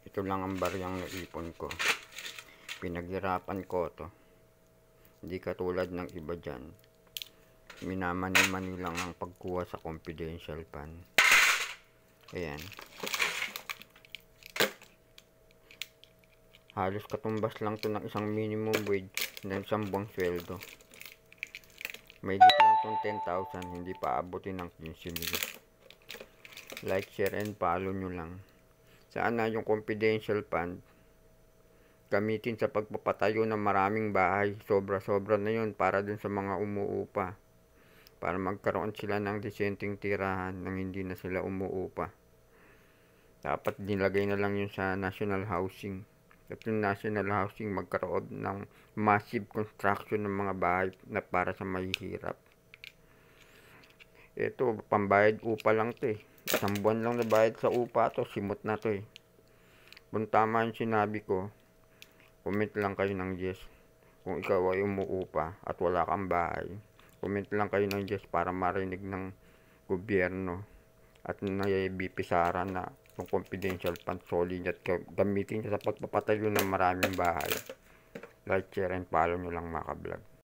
Ito lang ang bariyang naipon ko. Pinaghirapan ko to. Hindi katulad ng iba dyan. Minamani-mani lang ang pagkuha sa confidential fund. Ayan. Halos katumbas lang to ng isang minimum wage ng isang buwang sweldo. May dit lang tong 10,000, hindi pa abutin ng 15,000. Like, share, and follow nyo lang. Sana yung confidential fund gamitin sa pagpapatayo ng maraming bahay. Sobra-sobra na yun para dun sa mga umuupa. Para magkaroon sila ng disenteng tirahan nang hindi na sila umuupa. Dapat nilagay na lang yun sa national housing. At yung national housing magkaroon ng massive construction ng mga bahay na para sa mahihirap. Ito, pambayad upa lang to eh. Isang buwan lang nabayad sa upa to, simot na to eh. Kung tama yung sinabi ko, comment lang kayo ng yes. Kung ikaw ay umuupa at wala kang bahay, comment lang kayo ng yes para marinig ng gobyerno at nabipisara na yung confidential fund solid at gamitin niya sa pagpapatayo ng maraming bahay. Like, share, and follow nyo lang mga ka-vlog.